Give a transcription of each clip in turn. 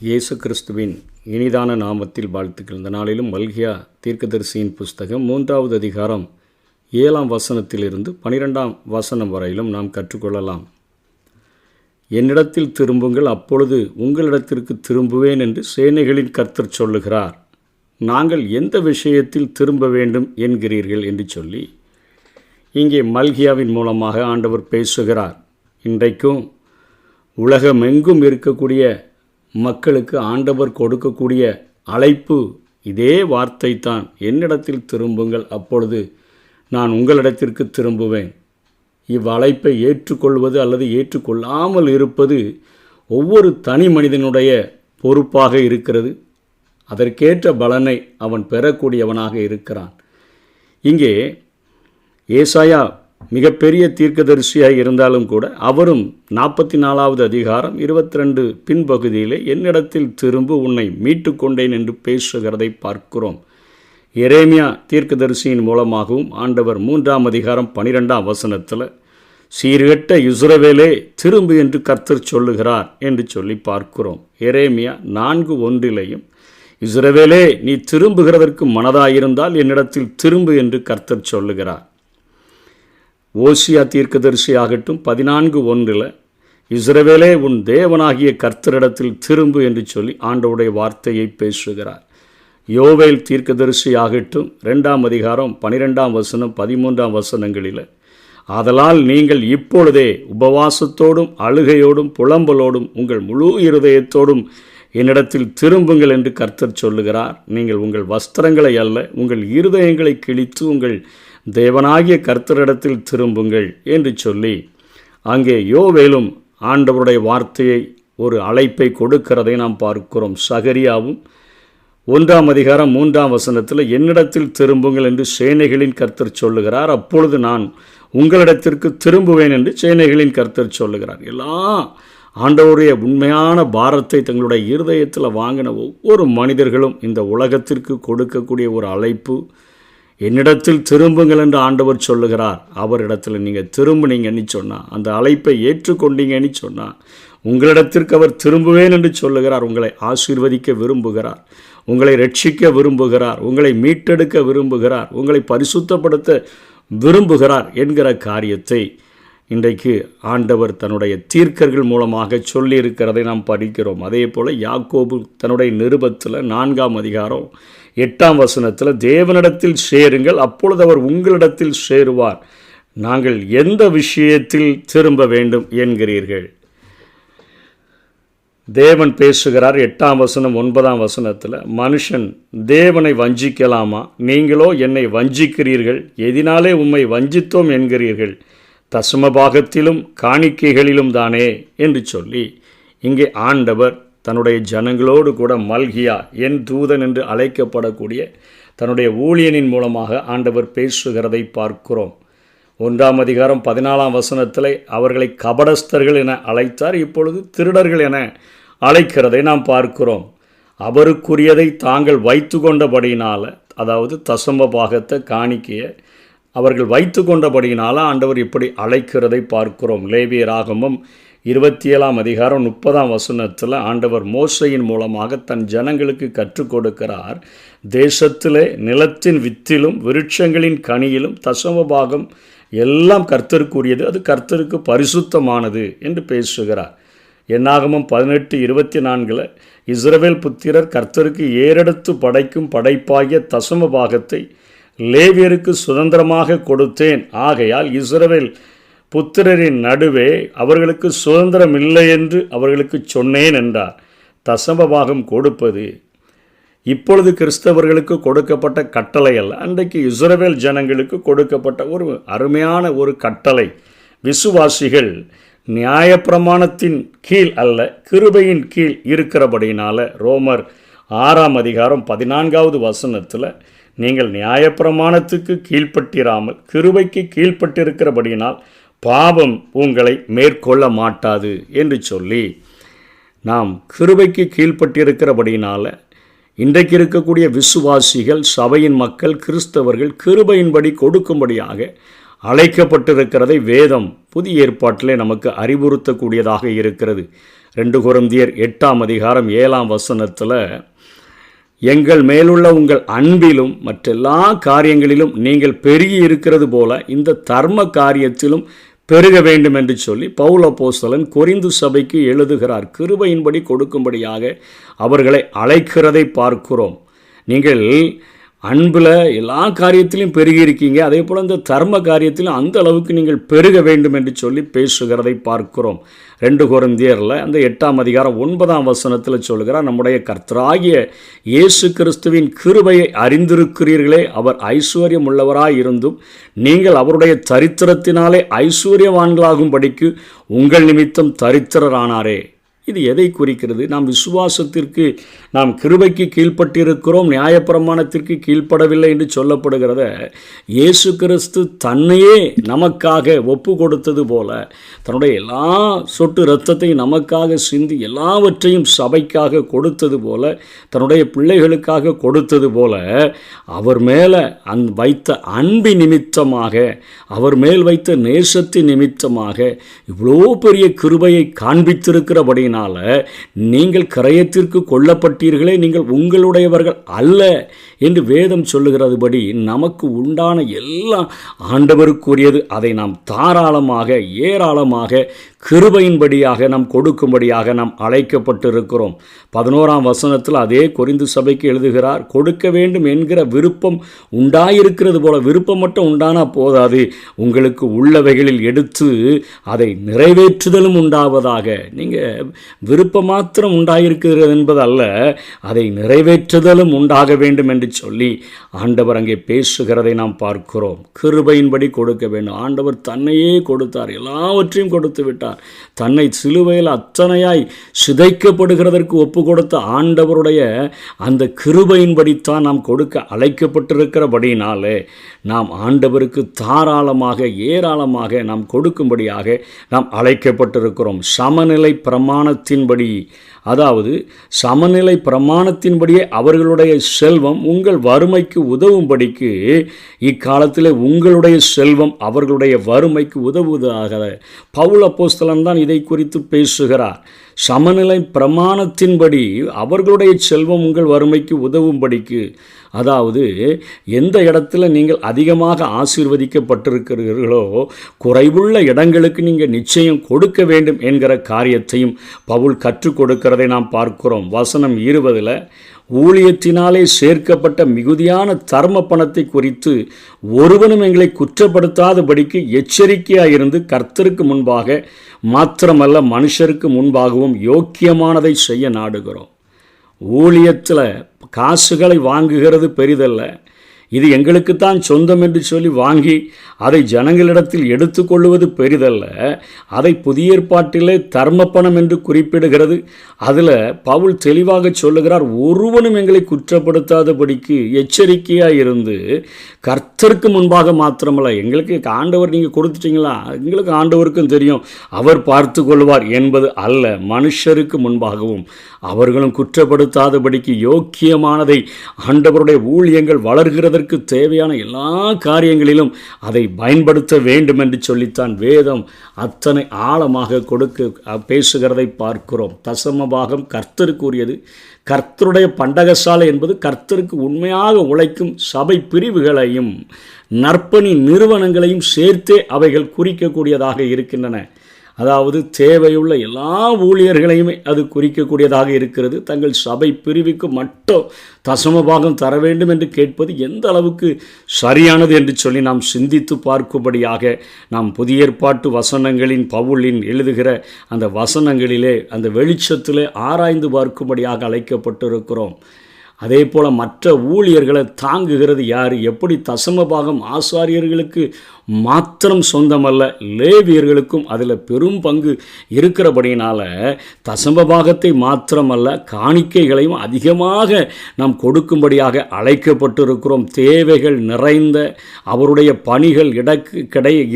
இயேசு கிறிஸ்துவின் இனிதான நாமத்தில் வாழ்த்துக்கள். இந்த நாளிலும் மல்கியா தீர்க்கதரிசியின் புஸ்தகம் 3வது அதிகாரம் 7ஆம் வசனத்திலிருந்து 12ஆம் வசனம் வரையிலும் நாம் கற்றுக்கொள்ளலாம். என்னிடத்தில் திரும்புங்கள், அப்பொழுது உங்களிடத்திற்கு திரும்புவேன் என்று சேனைகளின் கர்த்தர் சொல்லுகிறார். நாங்கள் எந்த விஷயத்தில் திரும்ப வேண்டும் என்கிறீர்கள் என்று சொல்லி இங்கே மல்கியாவின் மூலமாக ஆண்டவர் பேசுகிறார். இன்றைக்கும் உலகமெங்கும் இருக்கக்கூடிய மக்களுக்கு ஆண்டவர் கொடுக்கக்கூடிய அழைப்பு இதே வார்த்தை தான். என்னிடத்தில் திரும்புங்கள், அப்பொழுது நான் உங்களிடத்திற்கு திரும்புவேன். இவ்வழைப்பை ஏற்றுக்கொள்வது அல்லது ஏற்றுக்கொள்ளாமல் இருப்பது ஒவ்வொரு தனி மனிதனுடைய பொறுப்பாக இருக்கிறது. அதற்கேற்ற பலனை அவன் பெறக்கூடியவனாக இருக்கிறான். இங்கே ஏசாயா மிகப்பெரிய தீர்க்கதரிசியாக இருந்தாலும் கூட அவரும் 44வது அதிகாரம் 22 பின்பகுதியிலே என்னிடத்தில் திரும்ப உன்னை மீட்டு கொண்டேன் என்று பேசுகிறதை பார்க்கிறோம். எரேமியா தீர்க்கதரிசியின் மூலமாகவும் ஆண்டவர் 3ஆம் அதிகாரம் 12ஆம் வசனத்தில் சீர்கெட்ட இஸ்ரவேலே திரும்பு என்று கர்த்தர் சொல்லுகிறார் என்று சொல்லி பார்க்கிறோம். எரேமியா 4:1 இஸ்ரவேலே நீ திரும்புகிறதற்கு மனதாயிருந்தால் என்னிடத்தில் திரும்பு என்று கர்த்தர் சொல்லுகிறார். ஓசியா தீர்க்கதரிசி ஆகட்டும் 14:1 இஸ்ரவேலே உன் தேவனாகிய கர்த்தரிடத்தில் திரும்பு என்று சொல்லி ஆண்டவருடைய வார்த்தையை பேசுகிறார். யோவேல் தீர்க்கதரிசி ஆகட்டும் 2ஆம் அதிகாரம் 12ஆம் வசனம் 13ஆம் வசனங்களில் ஆதலால் நீங்கள் இப்பொழுதே உபவாசத்தோடும் அழுகையோடும் புலம்பலோடும் உங்கள் முழு இருதயத்தோடும் என்னிடத்தில் திரும்புங்கள் என்று கர்த்தர் சொல்லுகிறார். நீங்கள் உங்கள் வஸ்திரங்களை அல்ல, உங்கள் இருதயங்களை கிழித்து உங்கள் தேவனாகிய கர்த்தரிடத்தில் திரும்புங்கள் என்று சொல்லி அங்கே யோவேலும் ஆண்டவருடைய வார்த்தையை ஒரு அழைப்பை கொடுக்கிறதை நாம் பார்க்கிறோம். சகரியாவும் 1ஆம் அதிகாரம் 3ஆம் வசனத்தில் என்னிடத்தில் திரும்புங்கள் என்று சேனைகளின் கர்த்தர் சொல்லுகிறார். அப்பொழுது நான் உங்களிடத்திற்கு திரும்புவேன் என்று சேனைகளின் கர்த்தர் சொல்லுகிறார். எல்லா ஆண்டவருடைய உண்மையான பாரத்தை தங்களுடைய இருதயத்தில் வாங்கின ஒவ்வொரு மனிதர்களும் இந்த உலகத்திற்கு கொடுக்கக்கூடிய ஒரு அழைப்பு, என்னிடத்தில் திரும்புங்கள் என்று ஆண்டவர் சொல்லுகிறார். அவரிடத்தில் நீங்கள் திரும்பினீங்கன்னு சொன்னால், அந்த அழைப்பை ஏற்றுக்கொண்டீங்கன்னு சொன்னால், உங்களிடத்திற்கு அவர் திரும்புவேன் என்று சொல்லுகிறார். உங்களை ஆசீர்வதிக்க விரும்புகிறார், உங்களை ரட்சிக்க விரும்புகிறார், உங்களை மீட்டெடுக்க விரும்புகிறார், உங்களை பரிசுத்தப்படுத்த விரும்புகிறார் என்கிற காரியத்தை இன்றைக்கு ஆண்டவர் தன்னுடைய தீர்க்கர்கள் மூலமாக சொல்லியிருக்கிறதை நாம் படிக்கிறோம். அதே போல் யாக்கோபு தன்னுடைய நிருபத்தில் 4ஆம் அதிகாரம் 8ஆம் வசனத்தில் தேவனிடத்தில் சேருங்கள், அப்பொழுது அவர் உங்களிடத்தில் சேருவார். நாங்கள் எந்த விஷயத்தில் திரும்ப வேண்டும் என்கிறீர்கள்? தேவன் பேசுகிறார். 8ஆம் வசனம் 9ஆம் வசனத்தில் மனுஷன் தேவனை வஞ்சிக்கலாமா? நீங்களோ என்னை வஞ்சிக்கிறீர்கள். எதினாலே உம்மை வஞ்சித்தோம் என்கிறீர்கள்? தசமபாகத்திலும் காணிக்கைகளிலும் தானே என்று சொல்லி இங்கே ஆண்டவர் தன்னுடைய ஜனங்களோடு கூட மல்கியா என் தூதன் என்று அழைக்கப்படக்கூடிய தன்னுடைய ஊழியனின் மூலமாக ஆண்டவர் பேசுகிறதை பார்க்கிறோம். 1ஆம் அதிகாரம் 14ஆம் வசனத்தில் அவர்களை கபடஸ்தர்கள் என அழைத்தார். இப்பொழுது திருடர்கள் என அழைக்கிறதை நாம் பார்க்கிறோம். அவருக்குரியதை தாங்கள் வைத்து கொண்டபடியினால், அதாவது தசம பாகத்தை காணிக்கையை அவர்கள் வைத்து கொண்டபடியினால் ஆண்டவர் இப்படி அழைக்கிறதை பார்க்கிறோம். லேவியராகமம் 27ஆம் அதிகாரம் 30ஆம் வசனத்தில் ஆண்டவர் மோசையின் மூலமாக தன் ஜனங்களுக்கு கற்றுக் கொடுக்கிறார். தேசத்திலே நிலத்தின் வித்திலும் விருட்சங்களின் கனியிலும் தசமபாகம் எல்லாம் கர்த்தருக்குரியது, அது கர்த்தருக்கு பரிசுத்தமானது என்று பேசுகிறார். என்னாகமம் 18:24 இஸ்ரவேல் புத்திரர் கர்த்தருக்கு ஏறெடுத்து படைக்கும் படைப்பாகிய தசமபாகத்தை லேவியருக்கு சுதந்திரமாக கொடுத்தேன். ஆகையால் இஸ்ரவேல் புத்திரரின் நடுவே அவர்களுக்கு சுதந்திரம் இல்லை என்று அவர்களுக்கு சொன்னேன் என்றார். தசமபாகம் கொடுப்பது இப்பொழுது கிறிஸ்தவர்களுக்கு கொடுக்கப்பட்ட கட்டளை அல்ல, அன்றைக்கு இஸ்ரவேல் ஜனங்களுக்கு கொடுக்கப்பட்ட ஒரு அருமையான ஒரு கட்டளை. விசுவாசிகள் நியாயப்பிரமாணத்தின் கீழ் அல்ல, கிருபையின் கீழ் இருக்கிறபடினால ரோமர் 6ஆம் அதிகாரம் 14ஆவது வசனத்தில் நீங்கள் நியாயப்பிரமாணத்துக்கு கீழ்ப்பட்டிராமல் கிருபைக்கு கீழ்ப்பட்டிருக்கிறபடியினால் பாவம் உங்களை மேற்கொள்ள மாட்டாது என்று சொல்லி, நாம் கிருபைக்கு கீழ்ப்பட்டிருக்கிறபடியினால் இன்றைக்கு இருக்கக்கூடிய விசுவாசிகள், சபையின் மக்கள், கிறிஸ்தவர்கள் கிருபையின்படி கொடுக்கும்படியாக அழைக்கப்பட்டிருக்கிறதை வேதம் புதிய ஏற்பாட்டிலே நமக்கு அறிவுறுத்தக்கூடியதாக இருக்கிறது. 2 கொரிந்தியர் 8ஆம் அதிகாரம் 7ஆம் வசனத்தில், எங்கள் மேலுள்ள உங்கள் அன்பிலும் மற்றெல்லா காரியங்களிலும் நீங்கள் பெருகி இருக்கிறது போல இந்த தர்ம காரியத்திலும் பெருக வேண்டும் என்று சொல்லி பவுல் அப்போஸ்தலன் கொரிந்து சபைக்கு எழுதுகிறார். கிருபையின்படி கொடுக்கும்படியாக அவர்களை அழைக்கிறதை பார்க்கிறோம். நீங்கள் அன்பில் எல்லா காரியத்திலும் பெருகி இருக்கீங்க, அதே போல் இந்த தர்ம காரியத்திலும் அந்த அளவுக்கு நீங்கள் பெருக வேண்டும் என்று சொல்லி பேசுகிறதை பார்க்கிறோம். 2 கொரிந்தியரில் அந்த 8ஆம் அதிகாரம் 9ஆம் வசனத்தில் சொல்கிறார், நம்முடைய கர்த்தராகிய இயேசு கிறிஸ்துவின் கிருபையை அறிந்திருக்கிறீர்களே, அவர் ஐஸ்வர்யம் உள்ளவராய் இருந்தும் நீங்கள் அவருடைய தரித்திரத்தினாலே ஐஸ்வர்யவான்களாகும்படிக்கு உங்கள் நிமித்தம் தரித்திரரானாரே. இது எதை குறிக்கிறது? நாம் விசுவாசத்திற்கு, நாம் கிருபைக்கு கீழ்ப்பட்டிருக்கிறோம், நியாயப்பிரமாணத்திற்கு கீழ்ப்படவில்லை என்று சொல்லப்படுகிறத இயேசு கிறிஸ்து தன்னையே நமக்காக ஒப்பு கொடுத்தது போல, தன்னுடைய எல்லா சொட்டு இரத்தத்தையும் நமக்காக சிந்தி எல்லாவற்றையும் சபைக்காக கொடுத்தது போல, தன்னுடைய பிள்ளைகளுக்காக கொடுத்தது போல, அவர் மேலே வைத்த அன்பி நிமித்தமாக, அவர் மேல் வைத்த நேசத்தின் நிமித்தமாக இவ்வளோ பெரிய கிருபையை காண்பித்திருக்கிறபடி நீங்கள் கிரயத்திற்கு கொல்லப்பட்டீர்களே, நீங்கள் உங்களுடையவர்கள் அல்ல என்று வேதம் சொல்லுகிறதுபடி நமக்கு உண்டான எல்லாம் ஆண்டவருக்குரியது. அதை நாம் தாராளமாக ஏராளமாக கிருபையின்படியாக நாம் கொடுக்கும்படியாக நாம் அழைக்கப்பட்டிருக்கிறோம். 11ஆம் வசனத்தில் அதே கொரிந்து சபைக்கு எழுதுகிறார், கொடுக்க வேண்டும் என்கிற விருப்பம் உண்டாயிருக்கிறது போல, விருப்பம் மட்டும் உண்டானா போதாது, உங்களுக்கு உள்ளவைகளில் எடுத்து அதை நிறைவேற்றுதலும் உண்டாவதாக. நீங்கள் விருப்பம் மாத்திரம் உண்டாயிருக்கிறது என்பது அல்ல, அதை நிறைவேற்றுதலும் உண்டாக வேண்டும் என்று சொல்லி ஆண்டவர் அங்கே பேசுகிறதை நாம் பார்க்கிறோம். கிருபையின்படி கொடுக்க வேண்டும். ஆண்டவர் தன்னையே கொடுத்தார், எல்லாவற்றையும் கொடுத்து விட்டார். தன்னை சிலுவையில் அத்தனையாய் சிதைக்கப்படுகிறதற்கு ஒப்பு கொடுத்த ஆண்டவருடைய அந்த கிருபையின்படித்தான் நாம் கொடுக்க அழைக்கப்பட்டிருக்கிறபடினாலே நாம் ஆண்டவருக்கு தாராளமாக ஏராளமாக நாம் கொடுக்கும்படியாக நாம் அழைக்கப்பட்டிருக்கிறோம். சமநிலை பிரமாணத்தின்படி, அதாவது சமநிலை பிரமாணத்தின்படியே அவர்களுடைய செல்வம் உங்கள் வறுமைக்கு உதவும்படிக்கு, இக்காலத்தில் உங்களுடைய செல்வம் அவர்களுடைய வறுமைக்கு உதவுவதாக பவுல் அப்போஸ்தலன் தான் இதை குறித்து பேசுகிறார். சமநிலை பிரமாணத்தின்படி அவர்களுடைய செல்வம் உங்கள் வறுமைக்கு உதவும்படிக்கு, அதாவது எந்த இடத்துல நீங்கள் அதிகமாக ஆசீர்வதிக்கப்பட்டிருக்கிறீர்களோ குறைவுள்ள இடங்களுக்கு நீங்கள் நிச்சயம் கொடுக்க வேண்டும் என்கிற காரியத்தையும் பவுல் கற்றுக் கொடுக்கிறதை நாம் பார்க்கிறோம். வசனம் 20 ஊழியத்தினாலே சேர்க்கப்பட்ட மிகுதியான தர்ம பணத்தை குறித்து ஒருவனும் எங்களை குற்றப்படுத்தாதபடிக்கு எச்சரிக்கையாயிருந்து கர்த்தருக்கு முன்பாக மாத்திரமல்ல மனுஷருக்கு முன்பாகவும் யோக்கியமானதை செய்ய நாடுகிறோம். ஊழியத்தில் காசுகளை வாங்குகிறது பெரிதல்ல, இது எங்களுக்குத்தான் சொந்தம் என்று சொல்லி வாங்கி அதை ஜனங்களிடத்தில் எடுத்துக்கொள்வது பெரிதல்ல. அதை புதிய ஏற்பாட்டிலே தர்ம பணம் என்று குறிப்பிடுகிறது. அதில் பவுல் தெளிவாக சொல்லுகிறார், ஒருவனும் எங்களை குற்றப்படுத்தாதபடிக்கு எச்சரிக்கையாக இருந்து கர்த்தருக்கு முன்பாக மாத்திரமல்ல, எங்களுக்கு ஆண்டவர் நீங்கள் கொடுத்துட்டீங்களா, எங்களுக்கு ஆண்டவருக்கும் தெரியும், அவர் பார்த்து கொள்வார் என்பது அல்ல, மனுஷருக்கு முன்பாகவும் அவர்களும் குற்றப்படுத்தாதபடிக்கு யோக்கியமானதை, ஆண்டவருடைய ஊழியங்கள் வளர்கிறதற்கு தேவையான எல்லா காரியங்களிலும் அதை பயன்படுத்த வேண்டும் என்று சொல்லித்தான் வேதம் அத்தனை ஆழமாக பேசுகிறதை பார்க்கிறோம். தசம பாகம் கர்த்தருக்குரியது. கர்த்தருடைய பண்டகசாலை என்பது கர்த்தருக்கு உண்மையாக உழைக்கும் சபை பிரிவுகளையும் நற்பணி நிறுவனங்களையும் சேர்த்தே அவைகள் குறிக்கக்கூடியதாக இருக்கின்றன. அதாவது தேவையுள்ள எல்லா ஊழியர்களையுமே அது குறிக்கக்கூடியதாக இருக்கிறது. தங்கள் சபை பிரிவுக்கு மட்டும் தசமபாகம் தர வேண்டும் என்று கேட்பது எந்த அளவுக்கு சரியானது என்று சொல்லி நாம் சிந்தித்து பார்க்கும்படியாக நாம் புதிய ஏற்பாட்டு வசனங்களின் பவுலின் எழுதுகிற அந்த வசனங்களிலே அந்த வெளிச்சத்திலே ஆராய்ந்து பார்க்கும்படியாக அழைக்கப்பட்டிருக்கிறோம். அதே போல் மற்ற ஊழியர்களை தாங்குகிறது யார்? எப்படி தசமபாகம் ஆசாரியர்களுக்கு மாத்திரம் சொந்தமல்ல, லேவியர்களுக்கும் அதில் பெரும் பங்கு இருக்கிறபடினால தசமபாகத்தை மாத்திரமல்ல காணிக்கைகளையும் அதிகமாக நாம் கொடுக்கும்படியாக அழைக்கப்பட்டிருக்கிறோம். தேவைகள் நிறைந்த அவருடைய பணிகள்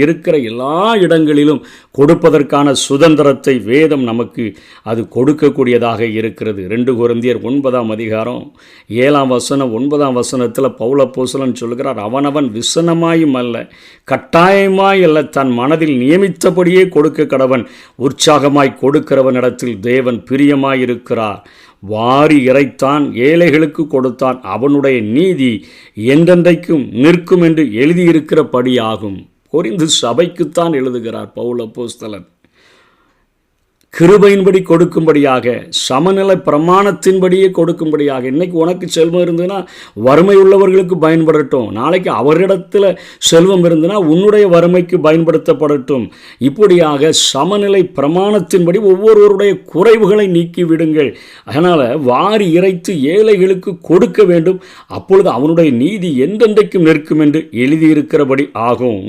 இருக்கிற எல்லா இடங்களிலும் கொடுப்பதற்கான சுதந்திரத்தை வேதம் நமக்கு அது கொடுக்கக்கூடியதாக இருக்கிறது. 2 கொரிந்தியர் 9ஆம் அதிகாரம் 7ஆம் வசனம் 9ஆம் வசனத்தில் பவுல் அப்போஸ்தலன் சொல்கிறார், அவனவன் விசனமாயும் அல்ல கட்டாயமாய் அல்ல தன் மனதில் நியமித்தபடியே கொடுக்க கடவன், உற்சாகமாய் கொடுக்கிறவனிடத்தில் தேவன் பிரியமாயிருக்கிறார். வாரி இறைத்தான், ஏழைகளுக்கு கொடுத்தான், அவனுடைய நீதி என்றென்றைக்கும் நிற்கும் என்று எழுதியிருக்கிறபடியாகும். கொரிந்து சபைக்குத்தான் எழுதுகிறார் பவுல் அப்போஸ்தலன். கிருபையின்படி கொடுக்கும்படியாக, சமநிலை பிரமாணத்தின்படியே கொடுக்கும்படியாக. இன்றைக்கி உனக்கு செல்வம் இருந்ததுன்னா வறுமை உள்ளவர்களுக்கு பயன்படட்டும், நாளைக்கு அவரிடத்தில் செல்வம் இருந்ததுன்னா உன்னுடைய வறுமைக்கு பயன்படுத்தப்படட்டும். இப்படியாக சமநிலை பிரமாணத்தின்படி ஒவ்வொருவருடைய குறைவுகளை நீக்கி விடுங்கள். அதனால் வாரி இறைத்து ஏழைகளுக்கு கொடுக்க வேண்டும், அப்பொழுது அவனுடைய நீதி என்றென்றைக்கும் நிற்கும் என்று எழுதியிருக்கிறபடி ஆகும்.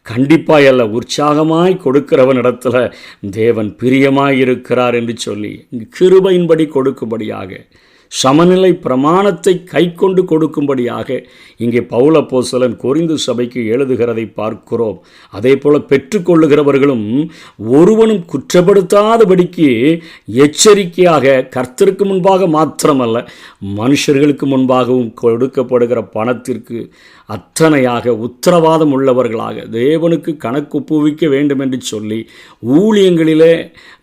கண்டிப்பாய் அல்ல, உற்சாகமாய் கொடுக்கிறவனிடத்தில் தேவன் பிரியமாயிருக்கிறார் என்று சொல்லி கிருபையின்படி கொடுக்கும்படியாக, சமநிலை பிரமாணத்தை கை கொண்டு கொடுக்கும்படியாக இங்கே பவுல் அப்போஸ்தலன் கொரிந்து சபைக்கு எழுதுகிறதை பார்க்கிறோம். அதே போல் பெற்றுக்கொள்ளுகிறவர்களும் ஒருவனும் குற்றப்படுத்தாதபடிக்கு எச்சரிக்கையாக கர்த்தருக்கு முன்பாக மாத்திரமல்ல மனுஷர்களுக்கு முன்பாகவும் கொடுக்கப்படுகிற பணத்திற்கு அத்தனையாக உத்தரவாதம் உள்ளவர்களாக தேவனுக்கு கணக்கு ஒப்புவிக்க வேண்டும் என்று சொல்லி ஊழியங்களிலே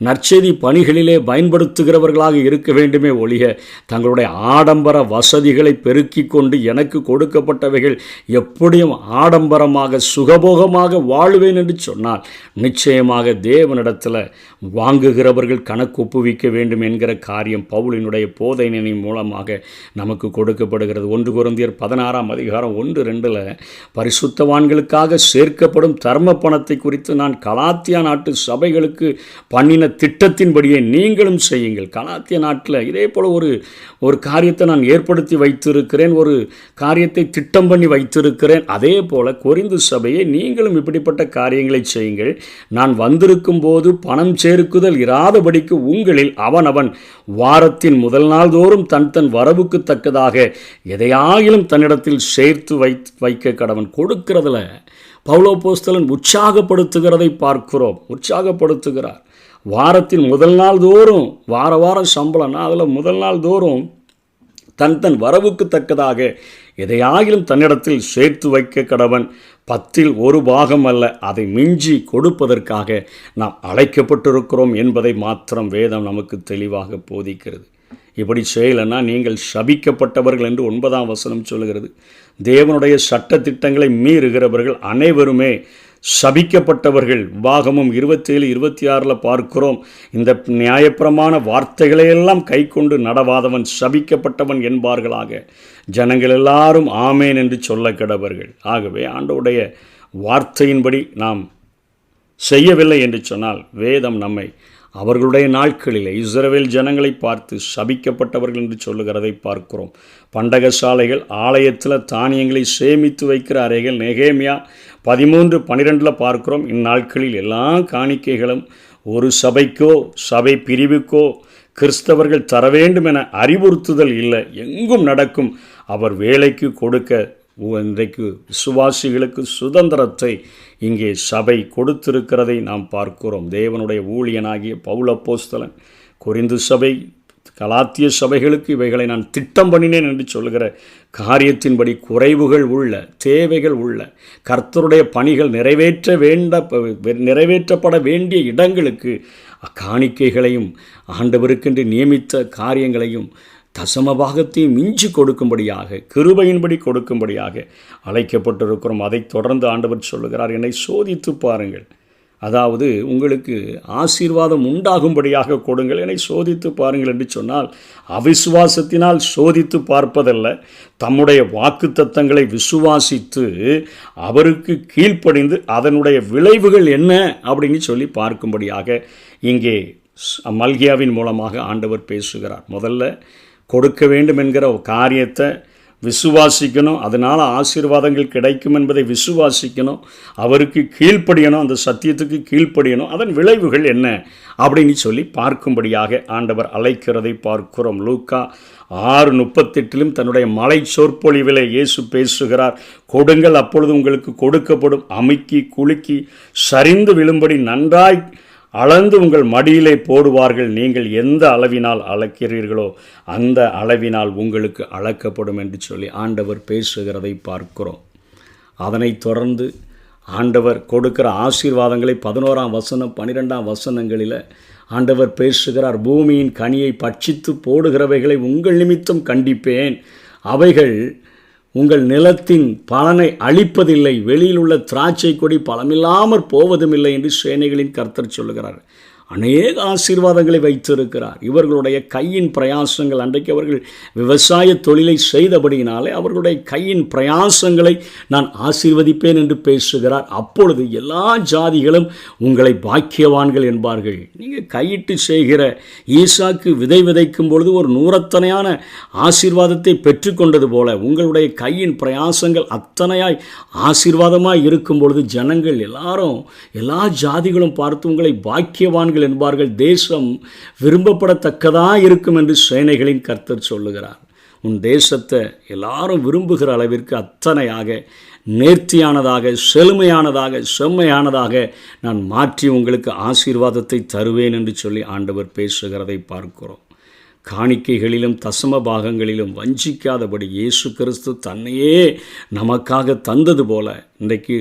நற்செய்தி பணிகளிலே பயன்படுத்துகிறவர்களாக இருக்க வேண்டுமே ஒழிய தங்களுடைய ஆடம்பர வசதிகளை பெருக்கி கொண்டு எனக்கு கொடுக்கப்பட்டவைகள் எப்படியும் ஆடம்பரமாக சுகபோகமாக வாழுவேன் என்று சொன்னால் நிச்சயமாக தேவனிடத்தில் வாங்குகிறவர்கள் கணக்கு ஒப்புவிக்க வேண்டும் என்கிற காரியம் பவுலினுடைய போதனையின் மூலமாக நமக்கு கொடுக்கப்படுகிறது. 1 கொரிந்தியர் 16ஆம் அதிகாரம் 1-2 பரிசுத்தவான்களுக்காக சேர்க்கப்படும் தர்ம பணத்தை குறித்து நான் கலாத்தியா நாட்டு சபைகளுக்கு பண்ணின திட்டத்தின்படியே நீங்களும் செய்யுங்கள். கலாத்தியா நாட்டில் இதே போல் ஒரு காரியத்தை நான் ஏற்படுத்தி வைத்திருக்கிறேன், ஒரு காரியத்தை திட்டம் பண்ணி வைத்திருக்கிறேன். அதே போல் கொரிந்து சபையை நீங்களும் இப்படிப்பட்ட காரியங்களை செய்யுங்கள். நான் வந்திருக்கும் போது பணம் சேர்க்குதல் இராதபடிக்கு உங்களில் அவனவன் வாரத்தின் முதல் நாள் தோறும் தன் வரவுக்கு தக்கதாக எதையாயிலும் தன்னிடத்தில் சேர்த்து வைக்க கடவன். கொடுக்கிறதுல பவுல் அப்போஸ்தலன் உற்சாகப்படுத்துகிறதை பார்க்கிறோம். உற்சாகப்படுத்துகிறார். வாரத்தின் முதல் நாள் தோறும், வாரம் சம்பளம்னா அதில் முதல் நாள் தோறும் தன் வரவுக்கு தக்கதாக எதையாகிலும் தன்னிடத்தில் சேர்த்து வைக்க கடவன். 10ல் 1 பாகம் அல்ல, அதை மிஞ்சி கொடுப்பதற்காக நாம் அழைக்கப்பட்டிருக்கிறோம் என்பதை மாத்திரம் வேதம் நமக்கு தெளிவாக போதிக்கிறது. இப்படி செய்யலைன்னா நீங்கள் சபிக்கப்பட்டவர்கள் என்று 9ஆம் வசனம் சொல்கிறது. தேவனுடைய சட்ட திட்டங்களை மீறுகிறவர்கள் அனைவருமே சபிக்கப்பட்டவர்கள். உபாகமம் 27-26 பார்க்கிறோம். இந்த நியாயப்பிரமாண வார்த்தைகளையெல்லாம் கை கொண்டு நடவாதவன் சபிக்கப்பட்டவன் என்பார்களாக. ஜனங்கள் எல்லாரும் ஆமேன் என்று சொல்ல கடவர்கள். ஆகவே ஆண்டவருடைய வார்த்தையின்படி நாம் செய்யவில்லை என்று சொன்னால் வேதம் நம்மை அவர்களுடைய நாட்களில் இஸ்ரவேல் ஜனங்களை பார்த்து சபிக்கப்பட்டவர்கள் என்று சொல்லுகிறதை பார்க்கிறோம். பண்டகசாலைகள், ஆலயத்தில் தானியங்களை சேமித்து வைக்கிற அறைகள், நெகேமியா 13-12 பார்க்கிறோம். இந்நாட்களில் எல்லா காணிக்கைகளும் ஒரு சபைக்கோ சபை பிரிவுக்கோ கிறிஸ்தவர்கள் தர வேண்டும் என அறிவுறுத்துதல் இல்லை, எங்கும் நடக்கும். அவர் வேலைக்கு கொடுக்க இன்றைக்கு விசுவாசிகளுக்கு சுதந்திரத்தை இங்கே சபை கொடுத்திருக்கிறதை நாம் பார்க்கிறோம். தேவனுடைய ஊழியனாகிய பவுல் அப்போஸ்தலன் கொரிந்து சபை, கலாத்திய சபைகளுக்கு இவைகளை நான் திட்டம் பண்ணினேன் என்று சொல்கிற காரியத்தின்படி குறைவுகள் உள்ள, தேவைகள் உள்ள, கர்த்தருடைய பணிகள் நிறைவேற்றப்பட வேண்டிய இடங்களுக்கு காணிக்கைகளையும் ஆண்டவருக்கென்று நியமித்த காரியங்களையும் தசமபாகத்தையும் மிஞ்சி கொடுக்கும்படியாக, கிருபையின்படி கொடுக்கும்படியாக அழைக்கப்பட்டிருக்கிறோம். அதை தொடர்ந்து ஆண்டவர் சொல்லுகிறார், என்னை சோதித்து பாருங்கள், அதாவது உங்களுக்கு ஆசீர்வாதம் உண்டாகும்படியாக கொடுங்கள், என்னை சோதித்து பாருங்கள் என்று சொன்னால் அவிசுவாசத்தினால் சோதித்து பார்ப்பதல்ல, தம்முடைய வாக்குத்தத்தங்களை விசுவாசித்து அவருக்கு கீழ்ப்படிந்து அதனுடைய விளைவுகள் என்ன அப்படின்னு சொல்லி பார்க்கும்படியாக இங்கே மல்கியாவின் மூலமாக ஆண்டவர் பேசுகிறார். முதல்ல கொடுக்க வேண்டும் என்கிற காரியத்தை விசுவாசிக்கணும், அதனால் ஆசீர்வாதங்கள் கிடைக்கும் என்பதை விசுவாசிக்கணும், அவருக்கு கீழ்ப்படியணும், அந்த சத்தியத்துக்கு கீழ்ப்படியணும், அதன் விளைவுகள் என்ன அப்படின்னு சொல்லி பார்க்கும்படியாக ஆண்டவர் அழைக்கிறதை பார்க்கிறோம். லூக்கா 6:38 தன்னுடைய மலை சொற்பொழிவிலே இயேசு பேசுகிறார், கொடுங்கள் அப்பொழுது உங்களுக்கு கொடுக்கப்படும், அமுக்கி குலுக்கி சரிந்து விழும்படி நன்றாய் அளந்து உங்கள் மடியிலே போடுவார்கள். நீங்கள் எந்த அளவினால் அளக்கிறீர்களோ அந்த அளவினால் உங்களுக்கு அளக்கப்படும் என்று சொல்லி ஆண்டவர் பேசுகிறதை பார்க்கிறோம். அதனைத் தொடர்ந்து ஆண்டவர் கொடுக்கிற ஆசீர்வாதங்களை 11ஆம் வசனம் 12ஆம் வசனங்களில் ஆண்டவர் பேசுகிறார். பூமியின் கனியை பட்சித்து போடுகிறவைகளை உங்கள் நிமித்தம் கண்டிப்பேன், அவைகள் உங்கள் நிலத்தின் பலனை அளிப்பதில்லை, வெளியில் உள்ள திராட்சை கொடி பலமில்லாமற் போவதுமில்லை என்று சேனைகளின் கர்த்தர் சொல்லுகிறார். அநேக ஆசீர்வாதங்களை வைத்திருக்கிறார். இவர்களுடைய கையின் பிரயாசங்கள், அன்றைக்கு அவர்கள் விவசாய தொழிலை செய்தபடியினாலே அவர்களுடைய கையின் பிரயாசங்களை நான் ஆசீர்வதிப்பேன் என்று பேசுகிறார். அப்பொழுது எல்லா ஜாதிகளும் உங்களை பாக்கியவான்கள் என்பார்கள். நீங்கள் கையிட்டு செய்கிற ஈசாக்கு விதை விதைக்கும் பொழுது ஒரு நூறத்தனையான ஆசீர்வாதத்தை பெற்றுக்கொண்டது போல உங்களுடைய கையின் பிரயாசங்கள் அத்தனையாய் ஆசீர்வாதமாய் இருக்கும் பொழுது ஜனங்கள் எல்லாரும், எல்லா ஜாதிகளும் பார்த்து உங்களை பாக்கியவான்கள் என்பார்கள். தேசம் விரும்பப்படத்தக்கதாக இருக்கும் என்று சேனைகளின் கர்த்தர் சொல்லுகிறார். உன் தேசத்தை எல்லாரும் விரும்புகிற அளவிற்கு அத்தனையாக நேர்த்தியானதாக, செழுமையானதாக, செம்மையானதாக நான் மாற்றி உங்களுக்கு ஆசீர்வாதத்தை தருவேன் என்று சொல்லி ஆண்டவர் பேசுகிறதை பார்க்கிறோம். காணிக்கைகளிலும் தசம பாகங்களிலும் வஞ்சிக்காதபடி இயேசு கிறிஸ்து தன்னையே நமக்காக தந்தது போல இன்றைக்கு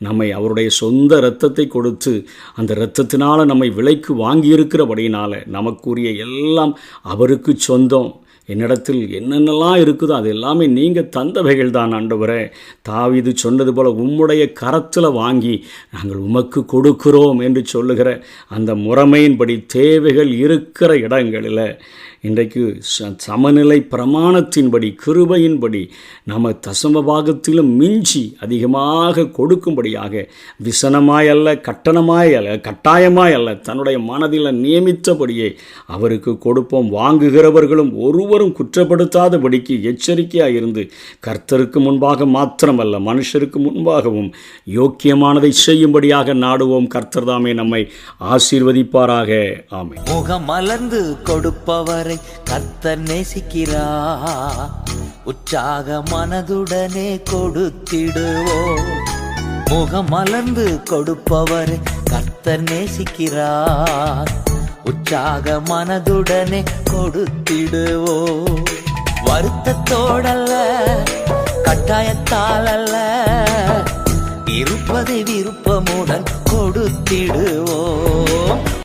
நம்மை அவருடைய சொந்த இரத்தத்தை கொடுத்து அந்த இரத்தத்தினால் நம்மை விலைக்கு வாங்கியிருக்கிறபடியினால் நமக்குரிய எல்லாம் அவருக்கு சொந்தம். என்னிடத்தில் என்னென்னலாம் இருக்குதோ அது எல்லாமே நீங்கள் தந்தவைகள் தான் ஆண்டவரே. தாவீது சொன்னது போல் உம்முடைய கரத்தில் வாங்கி நாங்கள் உமக்கு கொடுக்கிறோம் என்று சொல்லுகிற அந்த முறைமையின்படி தேவைகள் இருக்கிற இடங்களில் இன்றைக்கு சமநிலை பிரமாணத்தின்படி, கிருபையின்படி நம்ம தசமபாகத்திலும் மிஞ்சி அதிகமாக கொடுக்கும்படியாக விசனமாய் அல்ல, கட்டாயமாய் அல்ல, தன்னுடைய மனதில் நியமித்தபடியே அவருக்கு கொடுப்போம். வாங்குகிறவர்களும் ஒருவரும் குற்றப்படுத்தாதபடிக்கு எச்சரிக்கையாக இருந்து கர்த்தருக்கு முன்பாக மாத்திரமல்ல மனுஷருக்கு முன்பாகவும் யோக்கியமானதை செய்யும்படியாக நாடுவோம். கர்த்தர் தாமே நம்மை ஆசீர்வதிப்பாராக. ஆமென். முகம் மலர்ந்து கொடுப்பவரை கர்த்தர் நேசிக்கிறார், உற்சாக மனதுடனே கொடுத்திடுவோம். முகம் மலர்ந்து கொடுப்பவரை கர்த்தர் நேசிக்கிறார், உற்சாக மனதுடனே கொடுத்திடுவோம். வருத்தத்தோடல்ல, கட்டாயத்தால் அல்ல, இருப்பதை விருப்பமுடன் கொடுத்திடுவோம்.